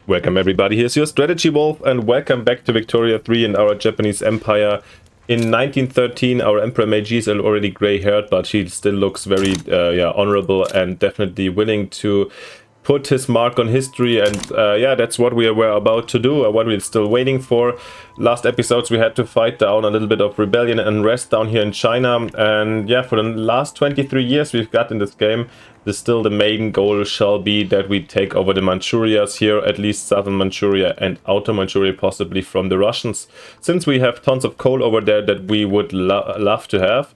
Welcome everybody, here's your Strategy Wolf and welcome back to Victoria 3 and our Japanese Empire. In 1913 our Emperor Meiji is already grey-haired, but he still looks very honorable and definitely willing to put his mark on history, and that's what we were about to do, or what we're still waiting for. Last episodes we had to fight down a little bit of rebellion and unrest down here in China, and yeah, for the last 23 years we've got in this game, still the main goal shall be that we take over the Manchurias here, at least southern Manchuria and outer Manchuria possibly from the Russians, since we have tons of coal over there that we would love to have.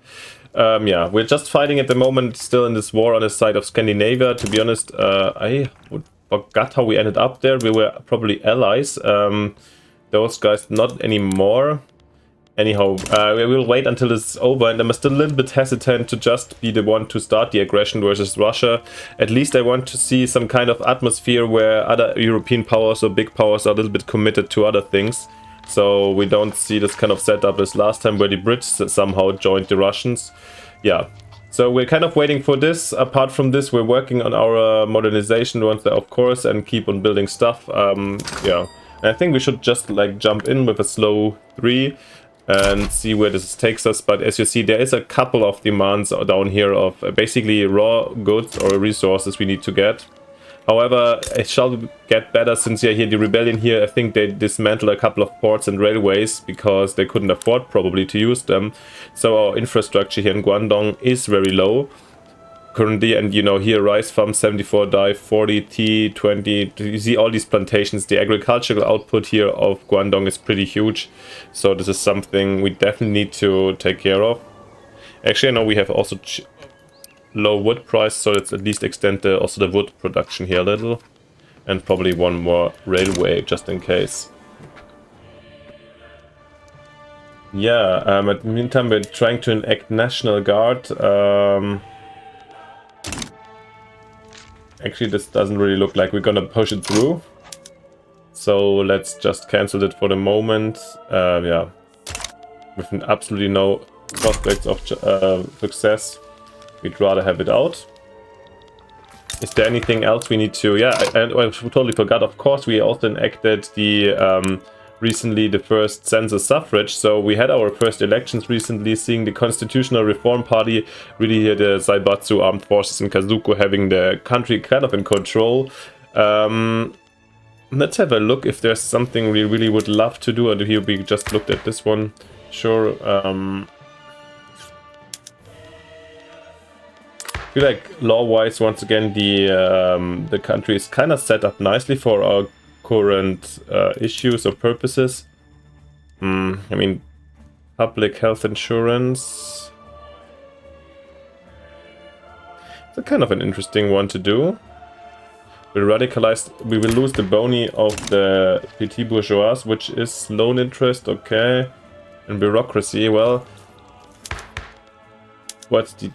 We're just fighting at the moment, still in this war on the side of Scandinavia. To be honest, I forgot how we ended up there. We were probably allies. Those guys not anymore. Anyhow, we will wait until it's over, and I'm still a little bit hesitant to just be the one to start the aggression versus Russia. At least I want to see some kind of atmosphere where other European powers or big powers are a little bit committed to other things. So we don't see this kind of setup as last time where the Brits somehow joined the Russians. Yeah, so we're kind of waiting for this. Apart from this, we're working on our modernization ones there, of course, and keep on building stuff. And I think we should just like jump in with a slow 3 and see where this takes us. But as you see, there is a couple of demands down here of basically raw goods or resources we need to get. However, it shall get better since here the rebellion here, I think they dismantled a couple of ports and railways because they couldn't afford probably to use them. So our infrastructure here in Guangdong is very low currently, and you know, here rice farm 74 dye, 40 tea, 20, you see all these plantations. The agricultural output here of Guangdong is pretty huge, so this is something we definitely need to take care of. Actually, I know we have also low wood price, so let's at least extend also the wood production here a little, and probably one more railway just in case. Yeah, at the meantime we're trying to enact National Guard. Actually, this doesn't really look like we're gonna push it through, so let's just cancel it for the moment. With absolutely no prospects of success. We'd rather have it out. Is there anything else we need to... Yeah, and I totally forgot, of course, we also enacted the recently the first census suffrage. So we had our first elections recently, seeing the Constitutional Reform Party, really here the Zaibatsu Armed Forces in Kazuku having the country kind of in control. Let's have a look if there's something we really would love to do. Or here we just looked at this one. Sure. I feel like law-wise, once again, the country is kind of set up nicely for our current issues or purposes. I mean, public health insurance. It's a kind of an interesting one to do. We will lose the boni of the petit bourgeois, which is loan interest, okay, and bureaucracy. Well, what's the...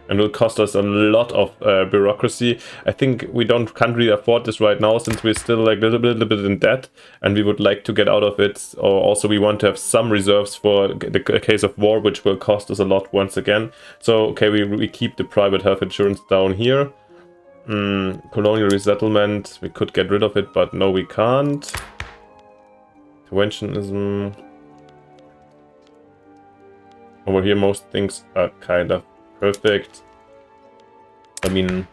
And will cost us a lot of bureaucracy. I think we can't really afford this right now, since we're still like a little bit in debt, and we would like to get out of it. Or also we want to have some reserves for the case of war, which will cost us a lot once again. So okay, we keep the private health insurance down here. Colonial resettlement, we could get rid of it, but no, we can't. Interventionism. Over here most things are kind of perfect. I mean,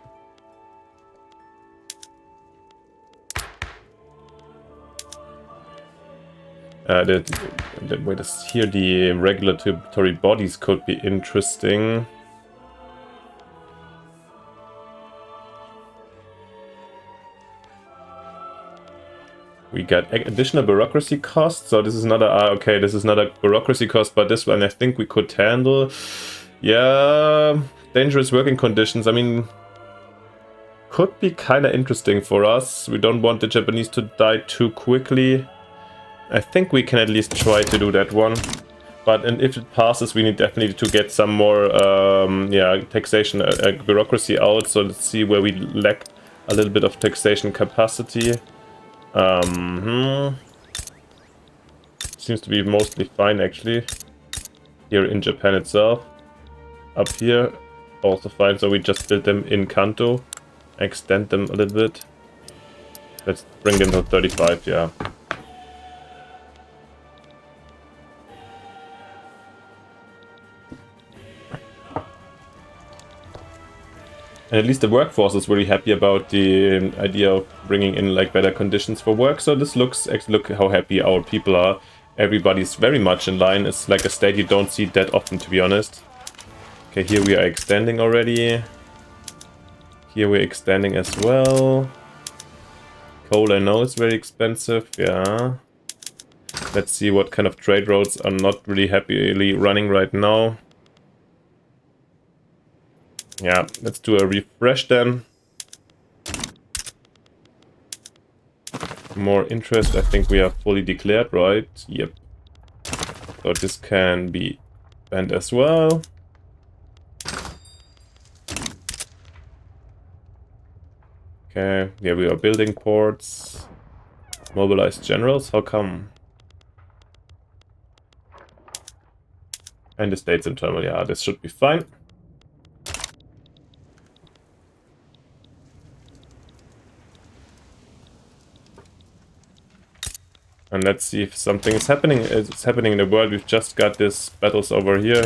here the regulatory bodies could be interesting. We got additional bureaucracy costs, so this is not a this is not a bureaucracy cost, but this one I think we could handle. Yeah, dangerous working conditions, I mean, could be kind of interesting for us. We don't want the Japanese to die too quickly. I think we can at least try to do that one. But and if it passes, we need definitely to get some more taxation bureaucracy out. So let's see where we lack a little bit of taxation capacity. Seems to be mostly fine actually here in Japan itself. Up here, also fine. So we just build them in Kanto, extend them a little bit. Let's bring them to 35, yeah. And at least the workforce is really happy about the idea of bringing in like better conditions for work. So this looks, actually look how happy our people are. Everybody's very much in line. It's like a state you don't see that often, to be honest. Okay, here we are extending already. Here we're extending as well. Coal I know is very expensive, yeah. Let's see what kind of trade roads are not really happily running right now. Yeah, let's do a refresh then. More interest, I think we are fully declared, right? Yep. So this can be banned as well. Okay, yeah, we are building ports. Mobilized generals, how come? And the states internal, yeah, this should be fine. And let's see if something is happening. It's happening in the world. We've just got these battles over here.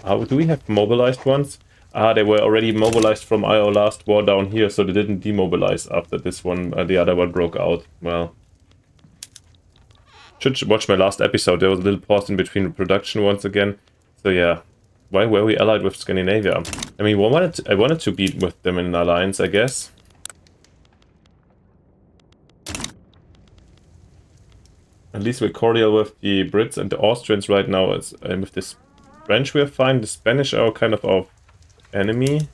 Yeah. Do we have mobilized ones? Ah, they were already mobilized from our last war down here, so they didn't demobilize after this one. The other one broke out. Well, should watch my last episode. There was a little pause in between the production once again. So yeah, why were we allied with Scandinavia? I mean, I wanted to be with them in an alliance, I guess. At least we're cordial with the Brits and the Austrians right now. And with this French we're fine. The Spanish are kind of our enemy.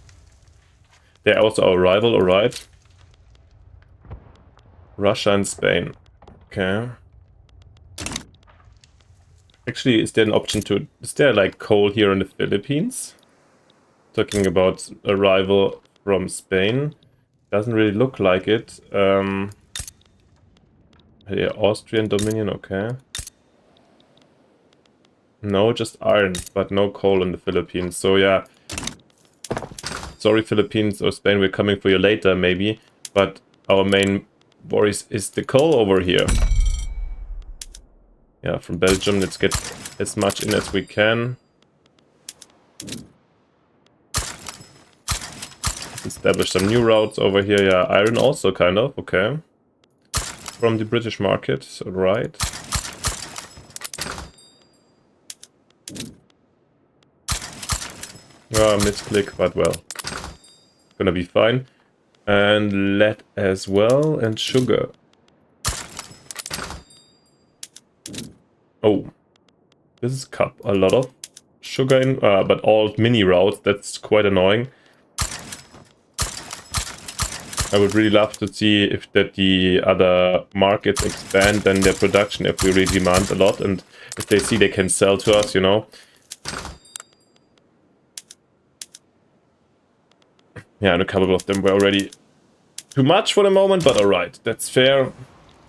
They're also our rival, alright. Russia and Spain. Okay. Actually, is there an option to... Is there like coal here in the Philippines? Talking about a rival from Spain. Doesn't really look like it. Yeah, Austrian Dominion, okay. No, just iron, but no coal in the Philippines. So yeah, sorry Philippines or Spain, we're coming for you later maybe. But our main worry is the coal over here. Yeah, from Belgium, let's get as much in as we can. Let's establish some new routes over here. Yeah, iron also kind of, okay. From the British market, right. Misclick, but well, gonna be fine. And lead as well, and sugar. Oh, this is cup. A lot of sugar in, but all mini routes. That's quite annoying. I would really love to see if the other markets expand then their production if we really demand a lot and if they see they can sell to us, you know. Yeah, and a couple of them were already too much for the moment, but alright, that's fair.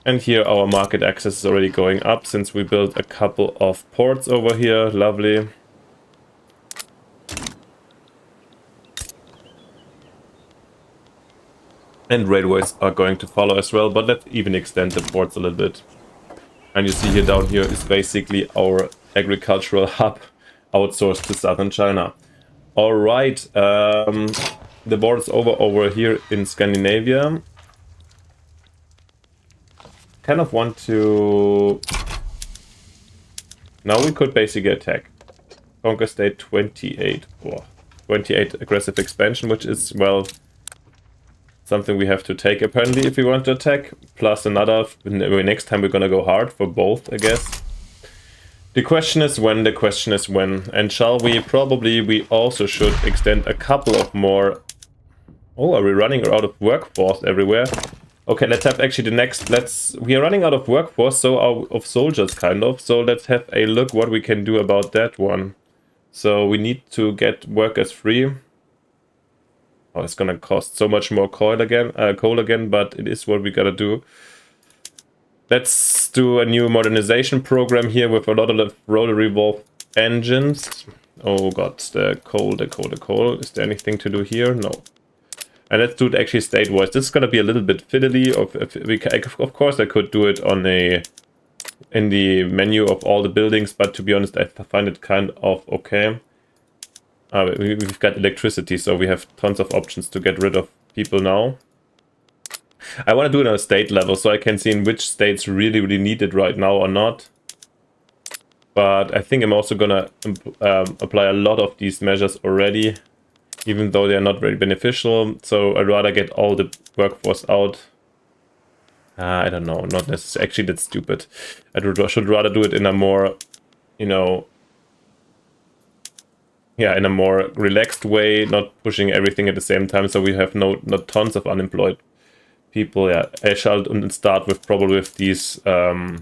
And here our market access is already going up since we built a couple of ports over here. Lovely. And railways are going to follow as well, but let's even extend the ports a little bit. And you see here down here is basically our agricultural hub outsourced to southern China. Alright, the war is over here in Scandinavia. Kind of want to... Now we could basically attack. Conquer state 28. Oh, 28 aggressive expansion, which is, well... something we have to take apparently if we want to attack. Plus another, next time we're gonna go hard for both, I guess. The question is when, And shall we? Probably we also should extend a couple of more... Oh, are we running out of workforce everywhere? Okay, let's have actually the next... We are running out of workforce, so of soldiers kind of. So let's have a look what we can do about that one. So we need to get workers free. Oh, it's gonna cost so much more coal again, but it is what we gotta do. Let's do a new modernization program here with a lot of rotary valve engines. Oh god, the coal. Is there anything to do here? No. And let's do it actually state-wise. This is gonna be a little bit fiddly. Of course, I could do it on in the menu of all the buildings, but to be honest, I find it kind of okay. We've got electricity, so we have tons of options to get rid of people now. I want to do it on a state level, so I can see in which states really need it right now or not. But I think I'm also gonna apply a lot of these measures already, even though they're not very beneficial. So I'd rather get all the workforce out. I don't know, not necessarily. Actually, that's stupid. I should rather do it in a more, you know, yeah, in a more relaxed way, not pushing everything at the same time, so we have not tons of unemployed people. Yeah, I shall start with probably with these, yeah,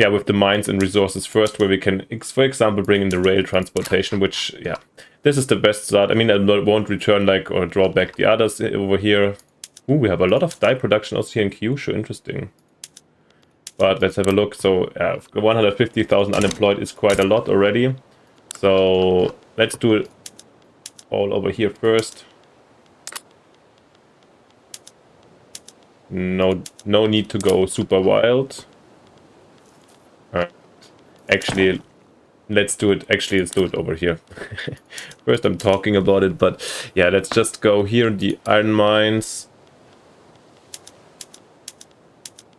with the mines and resources first, where we can, for example, bring in the rail transportation, which, yeah, this is the best start. I mean, I won't return like or draw back the others over here. Ooh, we have a lot of dye production also here in Kyushu, interesting. But let's have a look. So 150,000 unemployed is quite a lot already. So let's do it all over here first. No need to go super wild. Actually, let's do it. Actually, let's do it over here. First, I'm talking about it, but yeah, let's just go here. The iron mines.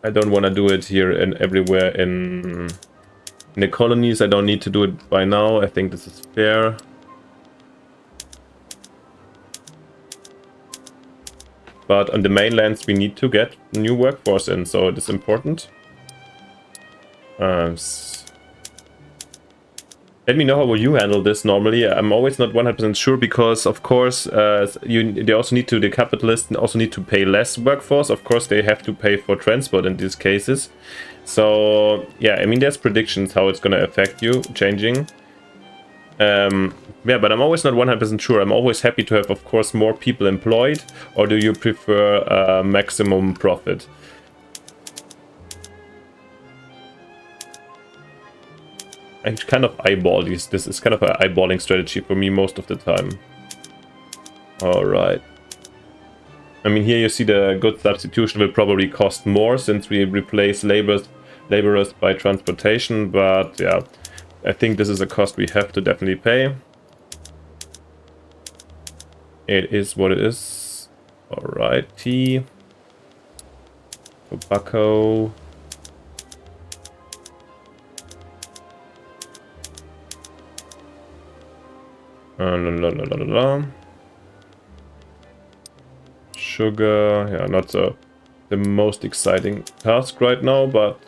I don't want to do it here and everywhere in the colonies. I don't need to do it by now. I think this is fair. But on the mainlands, we need to get new workforce in, so it is important. Let me know how you handle this normally. I'm always not 100% sure because, of course, they also need to, the capitalists also need to pay less workforce. Of course, they have to pay for transport in these cases. So, yeah, I mean, there's predictions how it's going to affect you, changing. Yeah, but I'm always not 100% sure. I'm always happy to have, of course, more people employed. Or do you prefer maximum profit? I kind of eyeball these. This is kind of an eyeballing strategy for me most of the time. Alright. I mean, here you see the goods substitution will probably cost more since we replace laborers by transportation, but yeah, I think this is a cost we have to definitely pay. It is what it is. Alright, tea. Tobacco. Sugar, yeah, not the most exciting task right now, but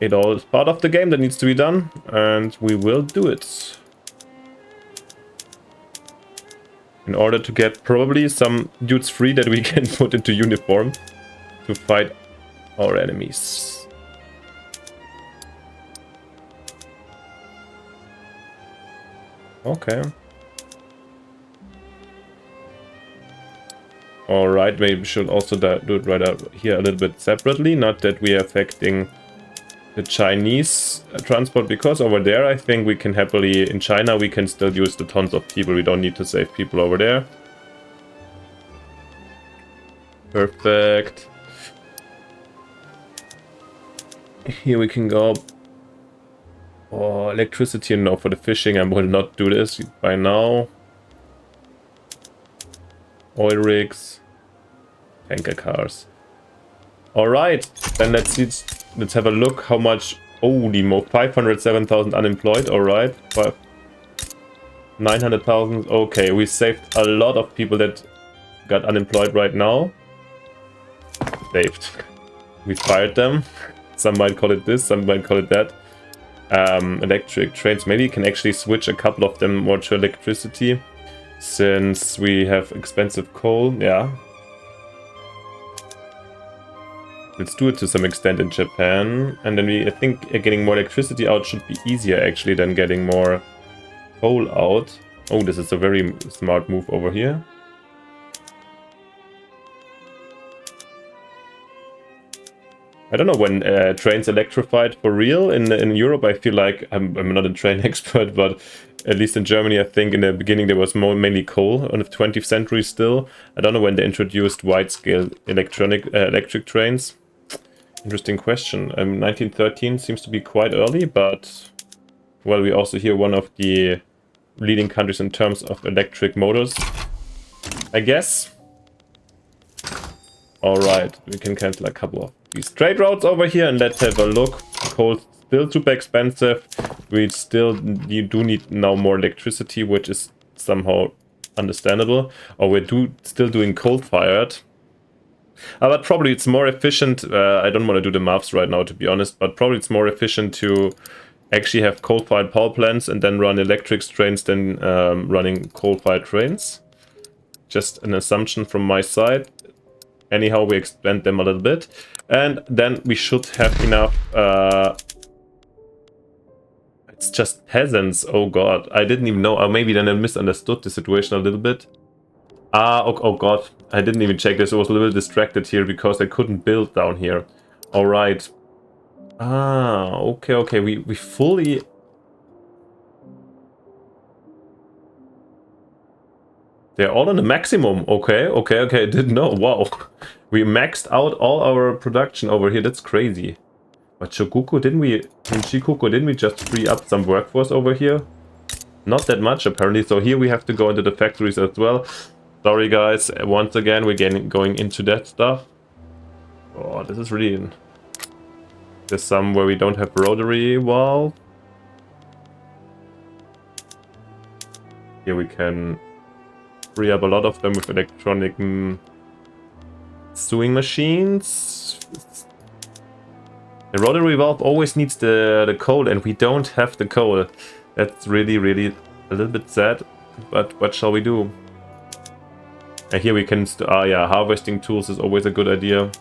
it all is part of the game that needs to be done, and we will do it. In order to get probably some dudes free that we can put into uniform to fight our enemies. Okay. Alright, maybe we should also do it right out here a little bit separately. Not that we are affecting the Chinese transport, because over there I think we can happily, in China we can still use the tons of people. We don't need to save people over there. Perfect. Here we can go. Oh, electricity, no, for the fishing I will not do this by now. Oil rigs, tanker cars. Alright, then let's have a look how much. Holy mo, 507,000 unemployed. Alright, 900,000. Okay, we saved a lot of people that got unemployed right now. Saved. We fired them. Some might call it this, some might call it that. Electric trains. Maybe you can actually switch a couple of them more to electricity, since we have expensive coal. Yeah, let's do it to some extent in Japan, and then I think getting more electricity out should be easier actually than getting more coal out. Oh, this is a very smart move over here. I don't know when trains electrified for real in Europe. I feel like I'm not a train expert, but at least in Germany, I think in the beginning there was mainly coal on the 20th century still. I don't know when they introduced wide-scale electric trains. Interesting question. 1913 seems to be quite early, but well, we also hear one of the leading countries in terms of electric motors, I guess. Alright, we can cancel a couple of these trade routes over here and let's have a look. Coal's still super expensive. You do need now more electricity, which is somehow understandable. Or we're still doing coal-fired. But probably it's more efficient. I don't want to do the maths right now, to be honest, but probably it's more efficient to actually have coal-fired power plants and then run electric trains than running coal-fired trains. Just an assumption from my side. Anyhow, we expand them a little bit. And then we should have enough... it's just peasants. Oh god, I didn't even know. Or maybe then I misunderstood the situation a little bit. Oh god, I didn't even check this. I was a little distracted here because I couldn't build down here. Alright. Okay. We fully... They're all on the maximum. Okay. I didn't know. Wow. We maxed out all our production over here. That's crazy. But Shikoku, didn't we just free up some workforce over here? Not that much, apparently. So here we have to go into the factories as well. Sorry, guys. Once again, we're going into that stuff. Oh, this is really... There's some where we don't have rotary valve. Here we can free up a lot of them with electronic sewing machines. The rotary valve always needs the coal, and we don't have the coal. That's really a little bit sad, but what shall we do? And here we can... yeah, harvesting tools is always a good idea.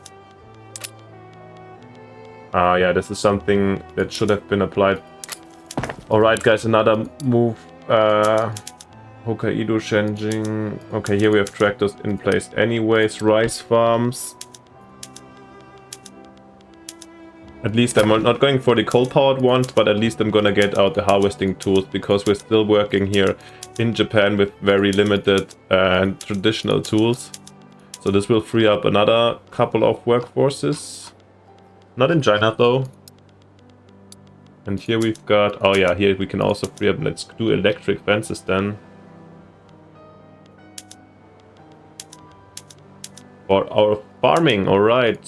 Yeah, this is something that should have been applied. Alright, guys, another move. Hokkaido, Shenzhen. Okay, here we have tractors in place anyways. Rice farms. At least I'm not going for the coal-powered ones, but at least I'm gonna get out the harvesting tools, because we're still working here in Japan with very limited and traditional tools. So this will free up another couple of workforces. Not in China though. And here we've got... Oh yeah, here we can also free up... Let's do electric fences then. For our farming, alright.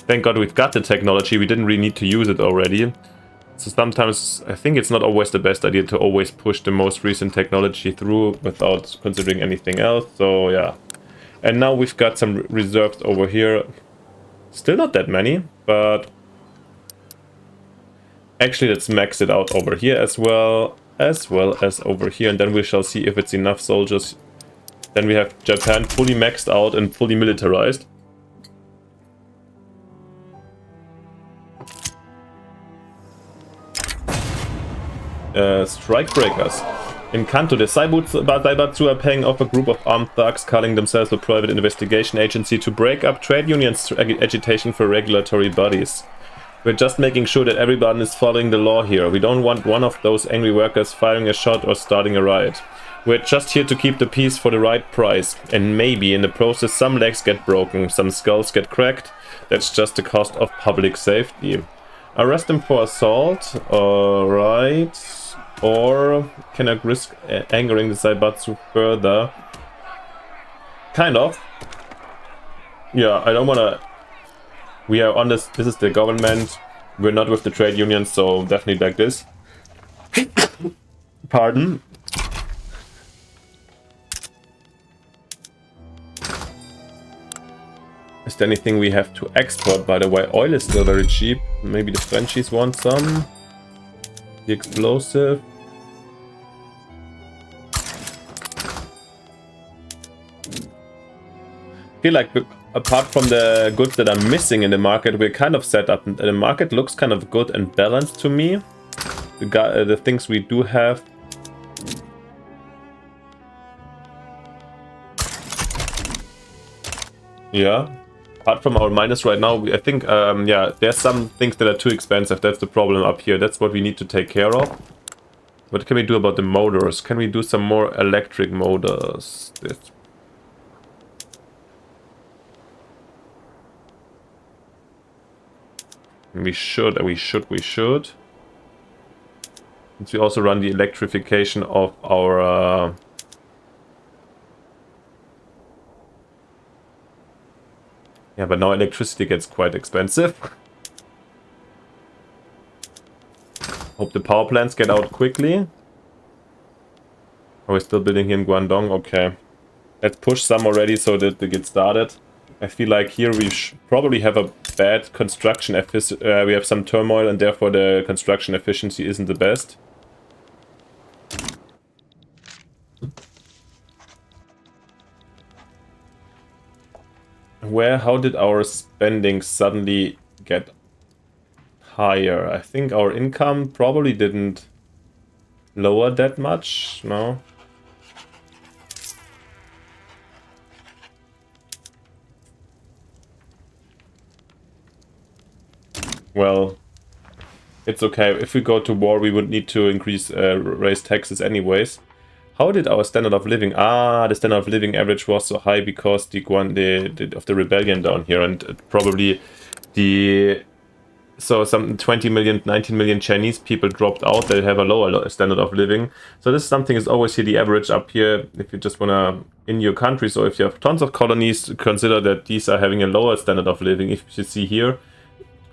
Thank God we've got the technology, we didn't really need to use it already. So sometimes I think it's not always the best idea to always push the most recent technology through without considering anything else, so yeah. And now we've got some reserves over here. Still not that many, but... Actually, let's max it out over here as well as over here, and then we shall see if it's enough soldiers. Then we have Japan fully maxed out and fully militarized. Strikebreakers. In Kanto, the Saibatsu are paying off a group of armed thugs calling themselves a private investigation agency to break up trade unions through agitation for regulatory bodies. We're just making sure that everyone is following the law here. We don't want one of those angry workers firing a shot or starting a riot. We're just here to keep the peace for the right price. And maybe in the process some legs get broken, some skulls get cracked. That's just the cost of public safety. Arrest them for assault. Alright. Or can I risk angering the Saibatsu further? Kind of. Yeah, I don't wanna... We are on this is the government. We're not with the trade unions, so definitely like this. Pardon. Is there anything we have to export, by the way? Oil is still very cheap. Maybe the Frenchies want some. The explosive. I feel like apart from the goods that are missing in the market, we're kind of set up. The market looks kind of good and balanced to me. The things we do have. Yeah. Apart from our miners right now, I think, yeah, there's some things that are too expensive. That's the problem up here. That's what we need to take care of. What can we do about the motors? Can we do some more electric motors? We should. Since we also run the electrification of our... Yeah, but now electricity gets quite expensive. Hope the power plants get out quickly. Are we still building here in Guangdong? Okay. Let's push some already so that they get started. I feel like here we probably have a bad construction efficiency. We have some turmoil and therefore the construction efficiency isn't the best. How did our spending suddenly get higher? I think our income probably didn't lower that much, no? Well, it's okay. If we go to war, we would need to raise taxes anyways. How did our standard of living? The standard of living average was so high because of the rebellion down here, and probably some 20 million, 19 million Chinese people dropped out. They have a lower standard of living. So this is something is always here the average up here. If you just wanna in your country, so if you have tons of colonies, consider that these are having a lower standard of living. If you see here,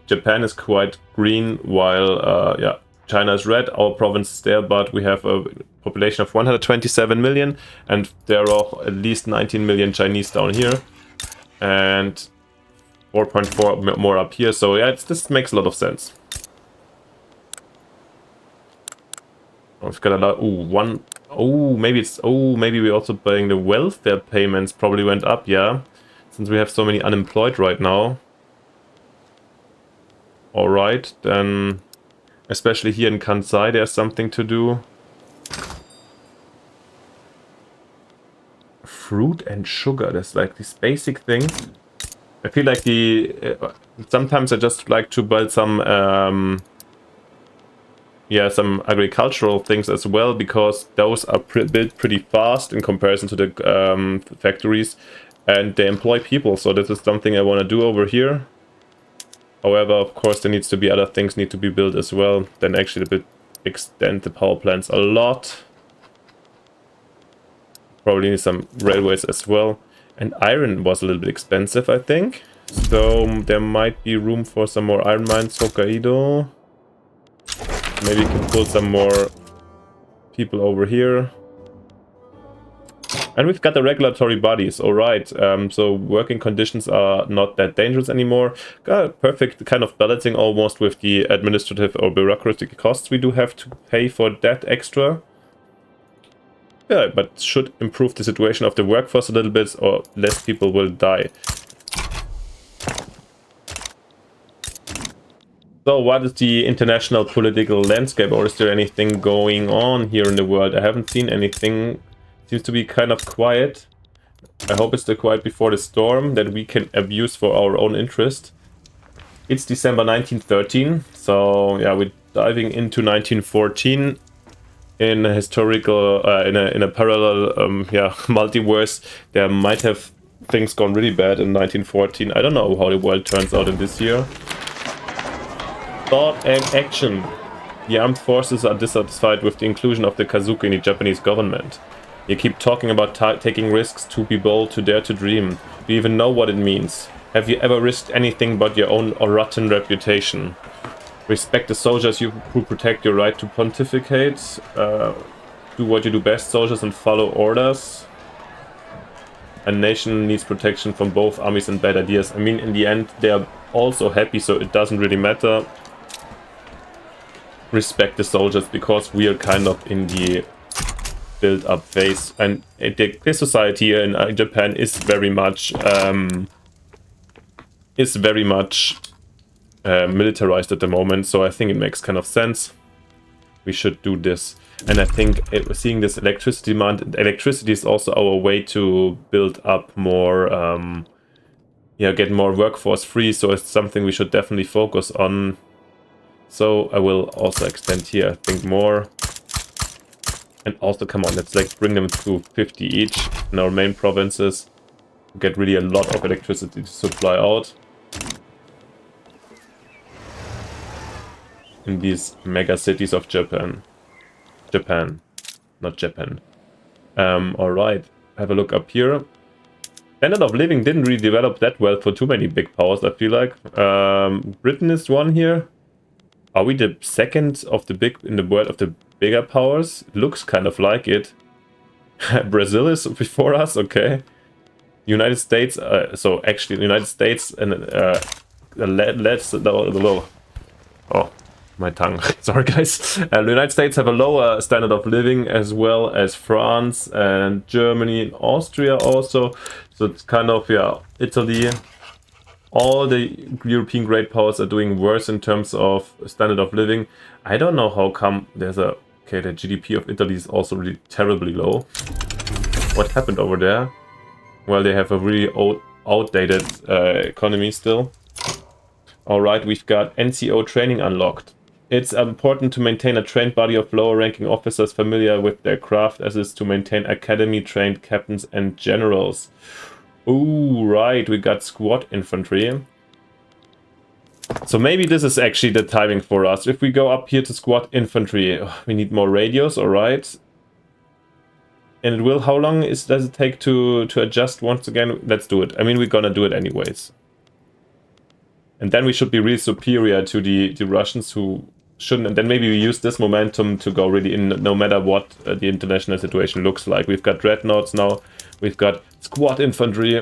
Japan is quite green, while yeah, China is red. Our province is there, but we have a population of 127 million, and there are at least 19 million Chinese down here, and 4.4 more up here. So yeah, this makes a lot of sense. We've got a lot. Maybe we're also paying the welfare payments probably went up, yeah, since we have so many unemployed right now. Alright, then especially here in Kansai there's something to do. Fruit and sugar, there's like these basic things. I feel like sometimes I just like to build some some agricultural things as well, because those are built pretty fast in comparison to the factories, and they employ people, so this is something I want to do over here. However, of course, there needs to be other things need to be built as well. Then actually extend the power plants a lot. Probably need some railways as well. And iron was a little bit expensive, I think. So there might be room for some more iron mines. Hokkaido. Maybe we can pull some more people over here. And we've got the regulatory bodies, alright, so working conditions are not that dangerous anymore. Got a perfect kind of balancing almost with the administrative or bureaucratic costs we do have to pay for that extra. Yeah, but should improve the situation of the workforce a little bit, or less people will die. So what is the international political landscape, or is there anything going on here in the world? I haven't seen anything. Seems to be kind of quiet. I hope it's the quiet before the storm that we can abuse for our own interest. It's December 1913, so yeah, we're diving into 1914 in a historical, in a parallel, multiverse. There might have things gone really bad in 1914. I don't know how the world turns out in this year. Thought and action. The armed forces are dissatisfied with the inclusion of the Kazuki in the Japanese government. You keep talking about taking risks, to be bold, to dare to dream. Do you even know what it means? Have you ever risked anything but your own rotten reputation? Respect the soldiers who protect your right to pontificate. Do what you do best, soldiers, and follow orders. A nation needs protection from both armies and bad ideas. I mean, in the end, they are also happy, so it doesn't really matter. Respect the soldiers, because we are kind of in the build-up phase, and the society here in Japan is very much militarized at the moment, so I think it makes kind of sense. We should do this, and I think seeing this electricity demand, electricity is also our way to build up more get more workforce free, so it's something we should definitely focus on. So I will also extend here, I think, more. And also, come on, let's like bring them to 50 each in our main provinces. Get really a lot of electricity to supply out in these mega cities of Japan. Not Japan. Alright, have a look up here. Standard of living didn't really develop that well for too many big powers, I feel like. Britain is one here. Are we the second of the in the world of the bigger powers? It looks kind of like it. Brazil is before us, okay. United States, so actually the United States and oh, my tongue. Sorry guys. The United States have a lower standard of living, as well as France and Germany and Austria also. So it's kind of, yeah, Italy. All the European great powers are doing worse in terms of standard of living. I don't know how come there's a... Okay, the GDP of Italy is also really terribly low. What happened over there? Well, they have a really outdated economy still. Alright, we've got NCO training unlocked. It's important to maintain a trained body of lower-ranking officers familiar with their craft, as is to maintain academy-trained captains and generals. Ooh, right, we got squad infantry. So maybe this is actually the timing for us. If we go up here to squad infantry, we need more radios, alright. And it will, how long does it take to adjust once again? Let's do it. I mean, we're gonna do it anyways. And then we should be really superior to the Russians, who shouldn't. And then maybe we use this momentum to go really in, no matter what the international situation looks like. We've got dreadnoughts now. We've got squad infantry.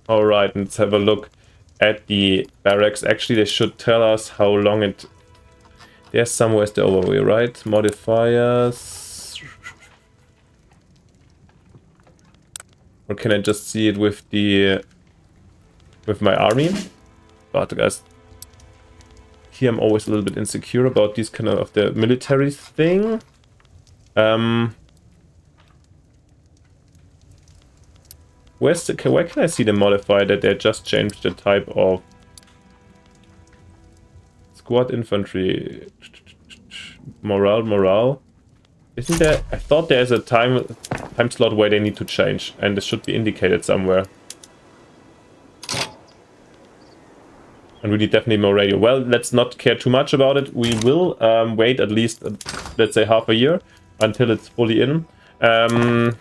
Alright, let's have a look at the barracks. Actually, they should tell us how long it... There's somewhere's the overview, right? Modifiers. Or can I just see it with my army? But guys, here I'm always a little bit insecure about these kind of the military thing. Where can I see the modifier that they just changed the type of squad infantry? Morale. Isn't there? I thought there's a time slot where they need to change, and this should be indicated somewhere. And we need definitely more radio. Well, let's not care too much about it. We will wait at least, let's say, half a year until it's fully in. And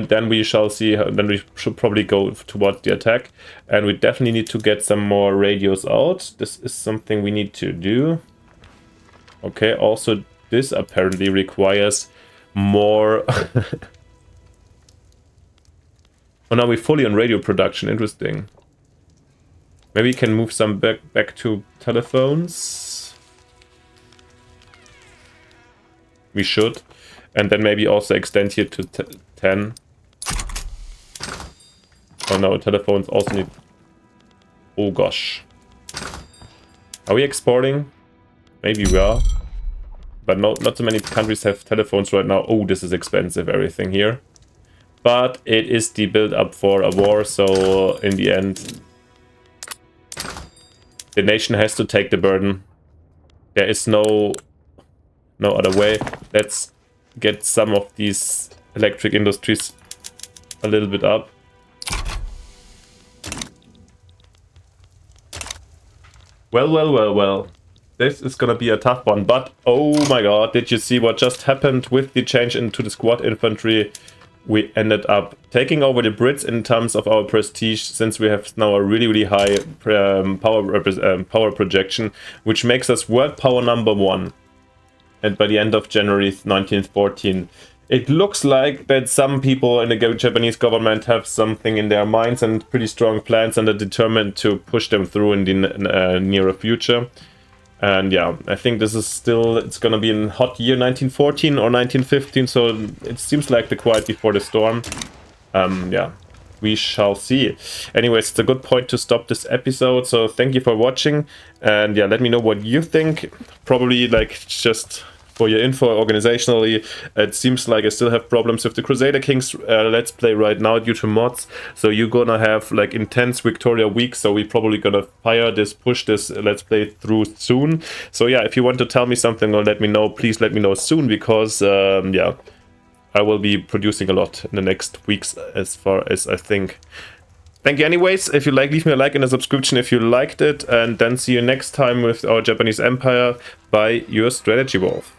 then we shall see, then we should probably go towards the attack. And we definitely need to get some more radios out. This is something we need to do. Okay, also this apparently requires more... Oh, now we're fully on radio production, interesting. Maybe we can move some back to telephones. We should. And then maybe also extend here to 10. Oh no, telephones also need... Oh gosh. Are we exporting? Maybe we are. But not so many countries have telephones right now. Oh, this is expensive, everything here. But it is the build-up for a war, so in the end... The nation has to take the burden. There is no other way. Let's get some of these electric industries a little bit up. Well. This is gonna be a tough one, but oh my god, did you see what just happened with the change into the squad infantry? We ended up taking over the Brits in terms of our prestige, since we have now a really high power projection, which makes us world power #1. And by the end of January 1914, it looks like that some people in the Japanese government have something in their minds and pretty strong plans, and are determined to push them through in the nearer future. And yeah, I think this is still, it's gonna be a hot year, 1914 or 1915, so it seems like the quiet before the storm. Yeah, we shall see. Anyways, it's a good point to stop this episode, so thank you for watching, and yeah, let me know what you think. Probably like just For your info, organizationally, it seems like I still have problems with the Crusader Kings Let's Play right now due to mods. So you're gonna have like intense Victoria weeks, so we're probably gonna push this Let's Play through soon. So yeah, if you want to tell me something or let me know, please let me know soon, because yeah, I will be producing a lot in the next weeks, as far as I think. Thank you anyways. If you like, leave me a like and a subscription if you liked it, and then see you next time with our Japanese Empire by your Strategy Wolf.